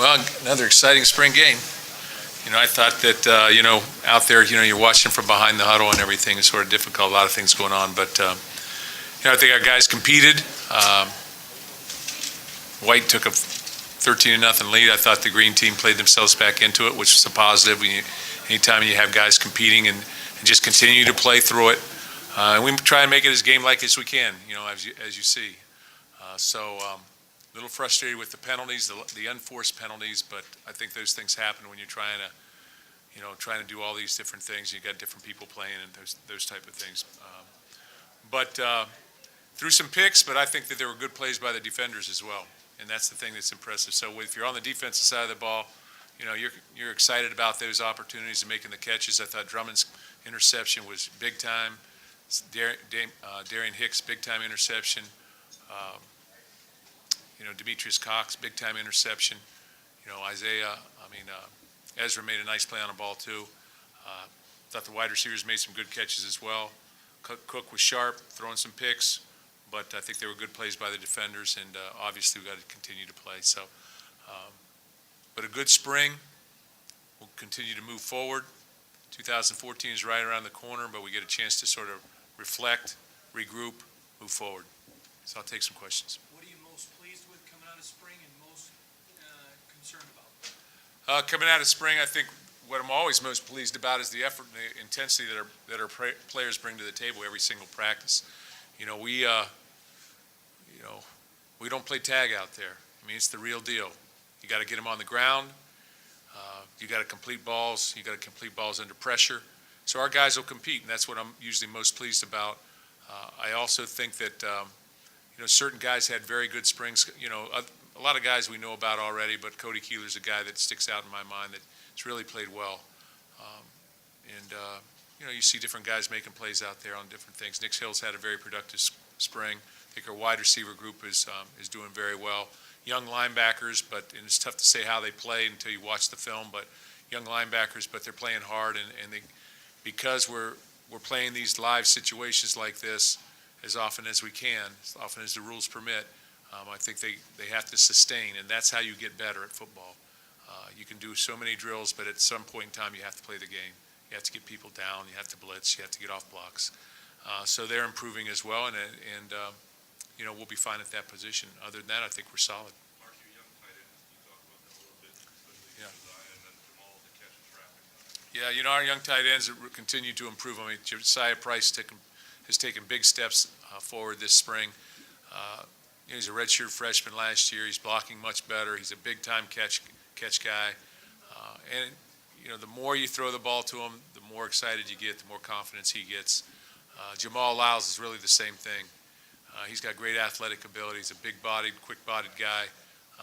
Well, another exciting spring game. I thought that, out there, you're watching from behind the huddle and everything is sort of difficult, a lot of things going on. But, I think our guys competed. White took a 13-0 lead. I thought the green team played themselves back into it, which was a positive. Anytime you have guys competing and just continue to play through it. And we try and make it as game-like as we can, as you see. A little frustrated with the penalties, the unforced penalties, but I think those things happen when you're trying to do all these different things. You got different people playing and those type of things. Threw some picks, but I think that there were good plays by the defenders as well, and that's the thing that's impressive. So if you're on the defensive side of the ball, you're excited about those opportunities and making the catches. I thought Drummond's interception was big time. Darian Hicks, big time interception. Demetrius Cox, big time interception. Ezra made a nice play on the ball too. Thought the wide receivers made some good catches as well. Cook was sharp, throwing some picks, but I think they were good plays by the defenders, and obviously we got to continue to play. So, but a good spring. We'll continue to move forward. 2014 is right around the corner, but we get a chance to sort of reflect, regroup, move forward. So I'll take some questions. What are you most pleased with coming out of spring and most concerned about? Coming out of spring, I think what I'm always most pleased about is the effort and the intensity that our players bring to the table every single practice. We don't play tag out there. It's the real deal. You got to get them on the ground. You got to complete balls. You got to complete balls under pressure. So our guys will compete, and that's what I'm usually most pleased about. I also think that certain guys had very good springs. A lot of guys we know about already, but Cody Keeler's a guy that sticks out in my mind that's really played well. You see different guys making plays out there on different things. Nick Hill's had a very productive spring. I think our wide receiver group is doing very well. Young linebackers, and it's tough to say how they play until you watch the film, but young linebackers, but they're playing hard, and because we're playing these live situations like this as often as we can, as often as the rules permit, I think they have to sustain, and that's how you get better at football. You can do so many drills, but at some point in time you have to play the game. You have to get people down, you have to blitz, you have to get off blocks. So they're improving as well, and we'll be fine at that position. Other than that, I think we're solid. Mark, your young tight ends, can you talk about them a little bit, especially Josiah and then Jamal, the catch and traffic? Yeah, our young tight ends continue to improve. Josiah Price has taken big steps forward this spring. He's a redshirt freshman last year. He's blocking much better. He's a big-time catch guy. The more you throw the ball to him, the more excited you get, the more confidence he gets. Jamal Lyles is really the same thing. He's got great athletic ability. He's a big-bodied, quick-bodied guy.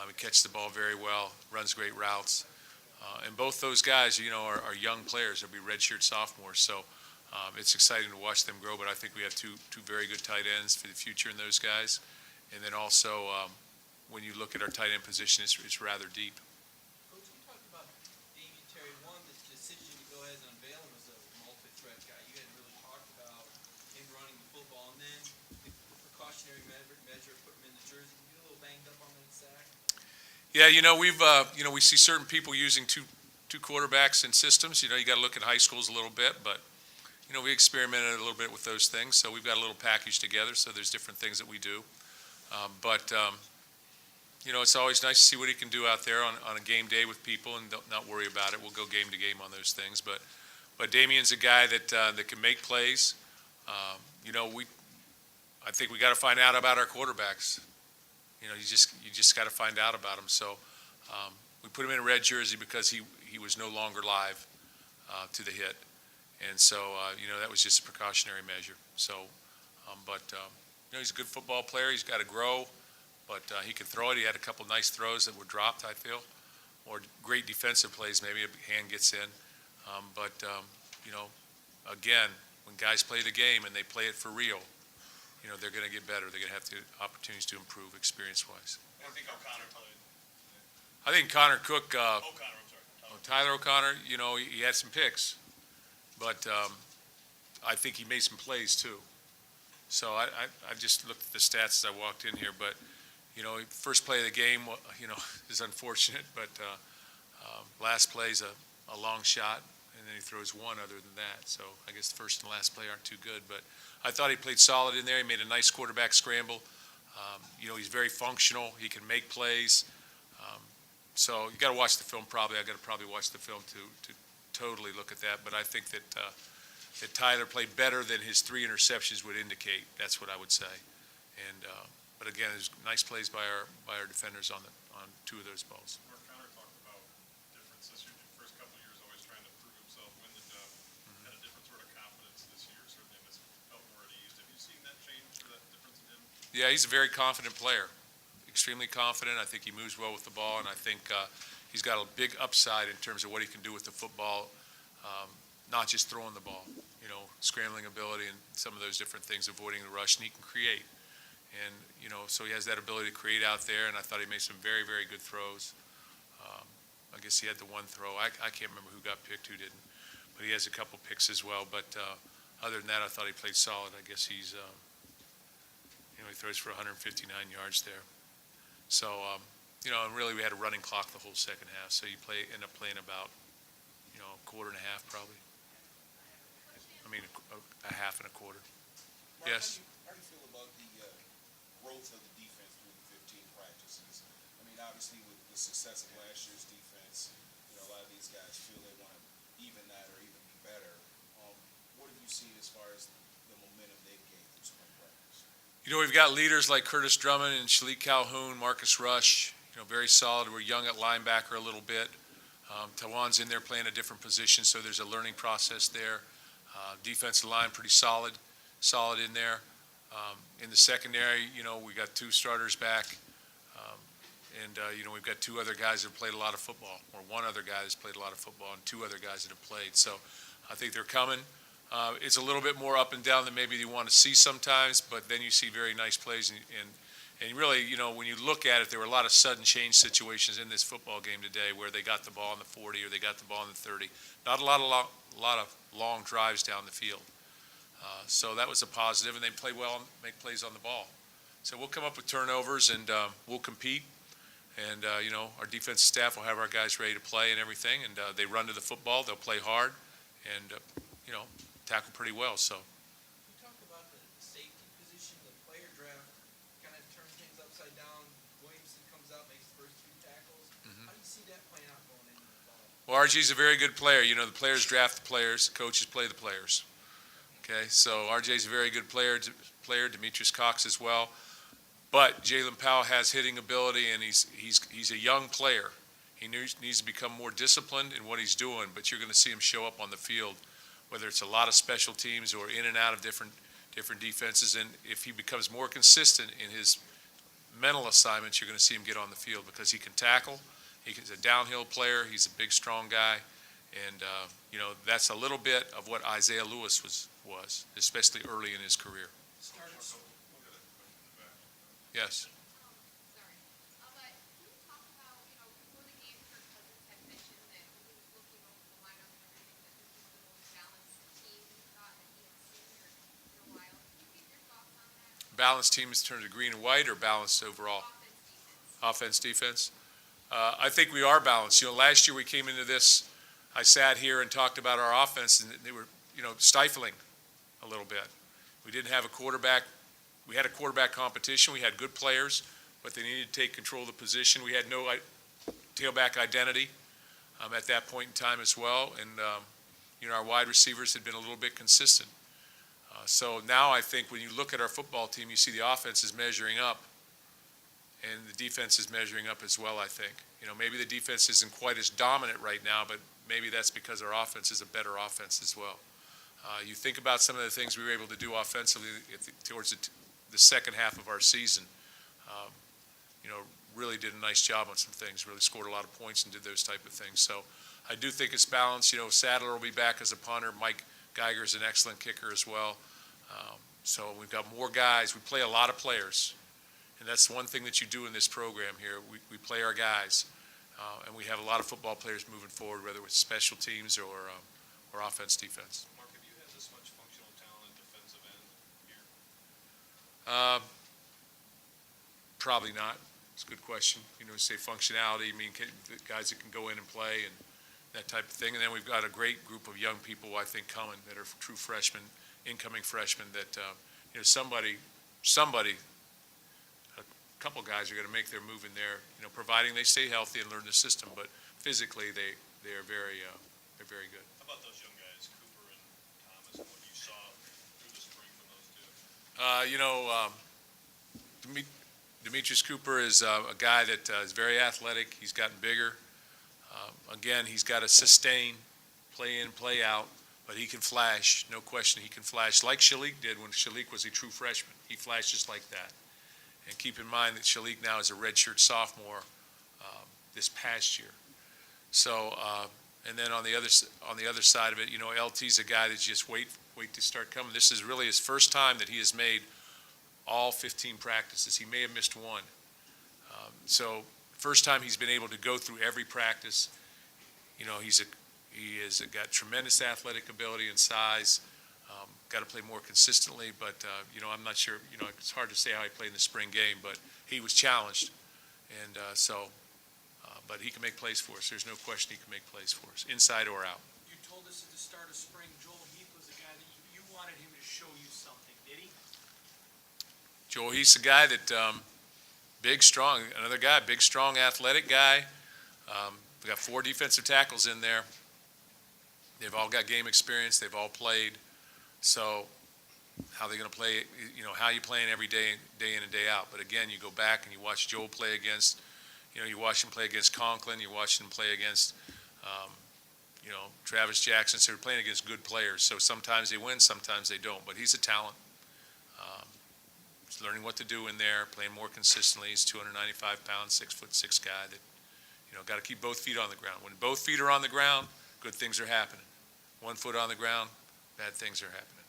He catches the ball very well, runs great routes. And both those guys, are young players. They'll be redshirt sophomores. So it's exciting to watch them grow. But I think we have two very good tight ends for the future in those guys. And then also, when you look at our tight end position, it's rather deep. Coach, you talked about Damien Terry. One, the decision to go ahead and unveil him as a multi-threat guy. You hadn't really talked about him running the football, and then the precautionary measure of putting him in the jersey. You a little banged up on that sack? Yeah, we see certain people using two quarterbacks in systems. You got to look at high schools a little bit, but we experimented a little bit with those things. So we've got a little package together. So there's different things that we do. It's always nice to see what he can do out there on a game day with people and not worry about it. We'll go game to game on those things. But Damien's a guy that can make plays. I think we got to find out about our quarterbacks. You just got to find out about them. So we put him in a red jersey because he was no longer live to the hit. And so, that was just a precautionary measure. So, he's a good football player. He's got to grow, but he can throw it. He had a couple nice throws that were dropped, I feel, or great defensive plays. Maybe a hand gets in. Again, when guys play the game and they play it for real, they're going to get better. They're going to have opportunities to improve experience-wise. I think O'Connor played. I think Connor Cook. O'Connor, I'm sorry. Tyler O'Connor, he had some picks, but I think he made some plays too. So I just looked at the stats as I walked in here, but First play of the game, is unfortunate, but last play's a long shot, and then he throws one other than that. So I guess the first and last play aren't too good, but I thought he played solid in there. He made a nice quarterback scramble. He's very functional. He can make plays. So you got to watch the film probably. I got to probably watch the film to totally look at that. But I think that Tyler played better than his 3 interceptions would indicate. That's what I would say. And but again, there's nice plays by our defenders on 2 of those balls. Mark Connor talked about differences. Your first couple of years always trying to prove himself, win the job. Had a different sort of confidence this year. Certainly felt more at ease. Have you seen that change or that difference in him? Yeah, he's a very confident player. Extremely confident. I think he moves well with the ball, and I think he's got a big upside in terms of what he can do with the football, not just throwing the ball, scrambling ability and some of those different things, avoiding the rush, and he can create. And, so he has that ability to create out there, and I thought he made some very, very good throws. I guess he had the one throw. I can't remember who got picked, who didn't, but he has a couple picks as well. But other than that, I thought he played solid. I guess he's, he throws for 159 yards there. So, and really we had a running clock the whole second half, so you end up playing about, a quarter and a half probably. I mean, a half and a quarter. Mark, Yes. How do you feel about the growth of the defense through the 15 practices? I mean, obviously with the success of last year's defense, a lot of these guys feel they want to even that or even be better. What have you seen as far as the momentum they've gained through spring practice? We've got leaders like Curtis Drummond and Shalik Calhoun, Marcus Rush, very solid. We're young at linebacker a little bit. Tawan's in there playing a different position, so there's a learning process there. Defensive line pretty solid in there. In the secondary, we got 2 starters back, and we've got 2 other guys that have played a lot of football, or 1 other guy that's played a lot of football, and 2 other guys that have played. So I think they're coming. It's a little bit more up and down than maybe you want to see sometimes, but then you see very nice plays, and really, when you look at it, there were a lot of sudden change situations in this football game today where they got the ball on the 40 or they got the ball on the 30. Not a lot of long drives down the field. So that was a positive, and they play well and make plays on the ball. So we'll come up with turnovers, and we'll compete. And, our defensive staff will have our guys ready to play and everything, and they run to the football. They'll play hard and, tackle pretty well. So. You talked about the safety position, the player draft kind of turns things upside down. Williamson comes out, makes the first 2 tackles. How do you see that playing out going into the fall? Well, RG's a very good player. The players draft the players, the coaches play the players. Okay, so RJ's a very good player, Demetrius Cox as well. But Jalen Powell has hitting ability, and he's a young player. He needs to become more disciplined in what he's doing, but you're going to see him show up on the field, whether it's a lot of special teams or in and out of different defenses. And if he becomes more consistent in his mental assignments, you're going to see him get on the field because he can tackle. He's a downhill player. He's a big, strong guy. And, that's a little bit of what Isaiah Lewis was, especially early in his career. Yes. Sorry. But can you talk about, before the game, Kirk Cousins had mentioned that he was looking over the lineup and everything, that this was the most balanced team he thought that he had seen in a while. Can you give your thoughts on that? Balanced team in terms of green and white, or balanced overall? Offense, Offense, defense. defense. I think we are balanced. Last year we came into this, I sat here and talked about our offense, and they were, stifling a little bit. We didn't have a quarterback. We had a quarterback competition. We had good players, but they needed to take control of the position. We had no tailback identity at that point in time as well, and our wide receivers had been a little bit consistent. So now I think when you look at our football team, you see the offense is measuring up, and the defense is measuring up as well, I think. Maybe the defense isn't quite as dominant right now, but maybe that's because our offense is a better offense as well. You think about some of the things we were able to do offensively towards the second half of our season. Really did a nice job on some things, really scored a lot of points and did those type of things. So I do think it's balanced. Sadler will be back as a punter. Mike Geiger is an excellent kicker as well. So we've got more guys. We play a lot of players. And that's one thing that you do in this program here. We play our guys. And we have a lot of football players moving forward, whether it's special teams or offense, defense. Mark, have you had this much functional talent defensive end here? Probably not. It's a good question. Say functionality, the guys that can go in and play and that type of thing. And then we've got a great group of young people, I think, coming that are true freshmen, incoming freshmen that, somebody, a couple guys are going to make their move in there, providing they stay healthy and learn the system. But physically, they're very good. How about those young guys, Cooper and Thomas, and what you saw through the spring from those two? Demetrius Cooper is a guy that is very athletic. He's gotten bigger. Again, he's got to sustain, play in, play out, but he can flash. No question, he can flash like Shalik did when Shalik was a true freshman. He flashes like that. And keep in mind that Shalik now is a redshirt sophomore this past year. So, and then on the other side of it, LT's a guy that's just wait to start coming. This is really his first time that he has made all 15 practices. He may have missed one. So first time he's been able to go through every practice. He has got tremendous athletic ability and size. Got to play more consistently, but I'm not sure. It's hard to say how he played in the spring game, but he was challenged, and but he can make plays for us. There's no question he can make plays for us, inside or out. You told us at the start of spring, Joel Heath was a guy that you wanted him to show you something, did he? Joel Heath's a guy that big, strong, another guy, big, strong, athletic guy. We got 4 defensive tackles in there. They've all got game experience. They've all played. So how are they going to play? How you playing every day in and day out. But again, you go back and you watch Joel play against. You watch him play against Conklin. You watch him play against. Travis Jackson. So they're playing against good players. So sometimes they win, sometimes they don't. But he's a talent. He's learning what to do in there, playing more consistently. He's 295 pounds, 6'6" guy that. Got to keep both feet on the ground. When both feet are on the ground, good things are happening. 1 foot on the ground, bad things are happening.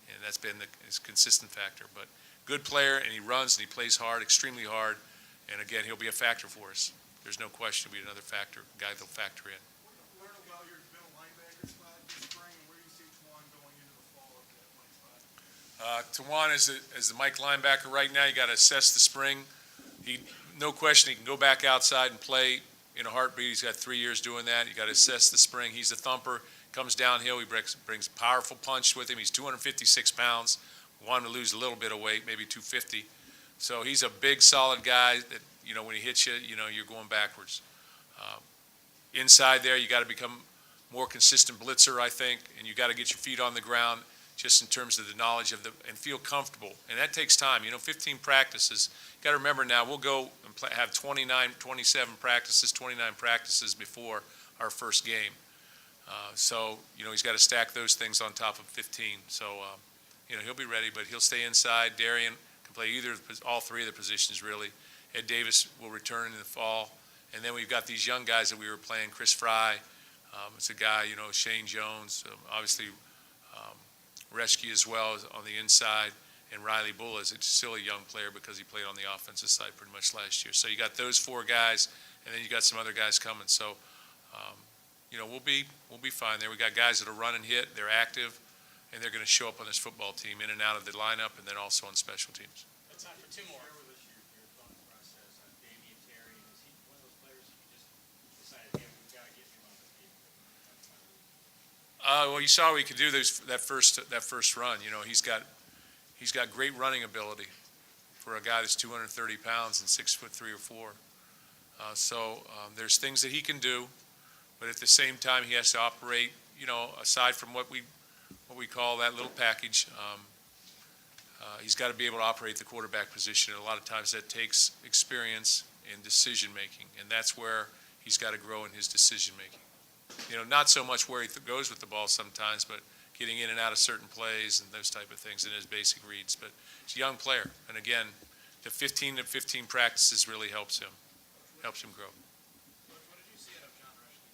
And that's been his consistent factor. But good player, and he runs and he plays hard, extremely hard. And again, he'll be a factor for us. There's no question he'll be another factor, guy that'll factor in. Learn about your middle linebacker spot this spring, and where do you see Tawan going into the fall at that Mike spot? Tawan is the Mike linebacker right now. You got to assess the spring. No question, he can go back outside and play in a heartbeat. He's got 3 years doing that. You got to assess the spring. He's a thumper. Comes downhill. He brings powerful punch with him. He's 256 pounds. Wanted to lose a little bit of weight, maybe 250. So he's a big, solid guy that when he hits you, you're going backwards. Inside there, you got to become more consistent blitzer, I think, and you got to get your feet on the ground. Just in terms of the knowledge of and feel comfortable. And that takes time. 15 practices. You got to remember now, we'll go and have 29 practices before our first game. So he's got to stack those things on top of 15. So, he'll be ready, but he'll stay inside. Darian can play all 3 of the positions, really. Ed Davis will return in the fall. And then we've got these young guys that we were playing. Chris Fry, it's a guy, Shane Jones, obviously, Reschke as well on the inside, and Riley Bull is still a young player because he played on the offensive side pretty much last year. So you got those 4 guys, and then you got some other guys coming. So, we'll be fine there. We got guys that'll run and hit. They're active, and they're going to show up on this football team in and out of the lineup, and then also on special teams. That's time for 2 more. Share with us your thought process on Damian Terry. Is he one of those players that you just decided, hey, we've got to get him on the team? Well, you saw what he could do that first run. He's got great running ability for a guy that's 230 pounds and 6'3" or 4". So there's things that he can do, but at the same time he has to operate. Aside from what we call that little package, he's got to be able to operate the quarterback position. And a lot of times that takes experience and decision making, and that's where he's got to grow in his decision making. Not so much where he goes with the ball sometimes, but getting in and out of certain plays and those type of things in his basic reads. But he's a young player. And again, the 15 practices really helps him grow. What did you see out of John Reschke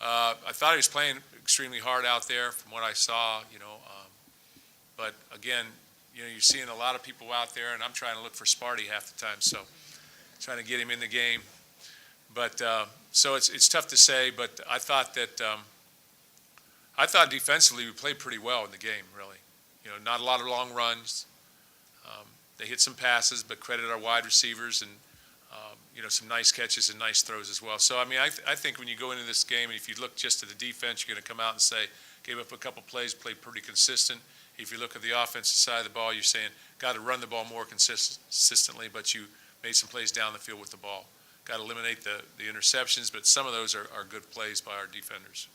today? I thought he was playing extremely hard out there from what I saw, but again, you're seeing a lot of people out there, and I'm trying to look for Sparty half the time, so trying to get him in the game. But so it's tough to say, but I thought defensively we played pretty well in the game, really. Not a lot of long runs. They hit some passes, but credit our wide receivers and some nice catches and nice throws as well. So, I mean, I think when you go into this game, and if you look just at the defense, you're going to come out and say, gave up a couple plays, played pretty consistent. If you look at the offensive side of the ball, you're saying, got to run the ball more consistently, but you made some plays down the field with the ball. Got to eliminate the interceptions, but some of those are good plays by our defenders.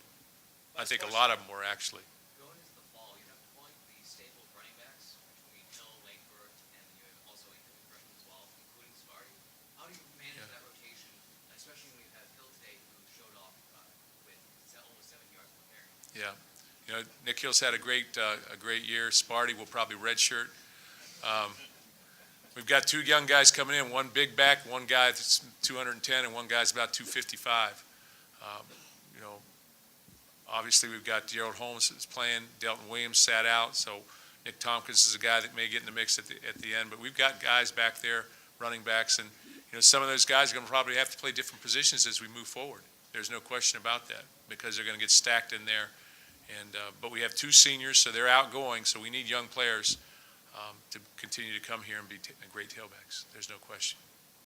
I think a lot of them were actually. Going into the fall, you have quite the stable of running backs between Hill, Langford, and you have also incoming freshmen as well, including Sparty. How do you manage that rotation, especially when you have Hill today, who showed off with almost 7 yards per carry? Yeah. Nick Hill's had a great year. Sparty will probably redshirt. We've got two young guys coming in, one big back, one guy that's 210, and one guy's about 255. Obviously we've got Gerald Holmes that's playing, Delton Williams sat out, so Nick Tompkins is a guy that may get in the mix at the end. But we've got guys back there, running backs, and some of those guys are going to probably have to play different positions as we move forward. There's no question about that because they're going to get stacked in there. But we have two seniors, so they're outgoing, so we need young players to continue to come here and be great tailbacks. There's no question.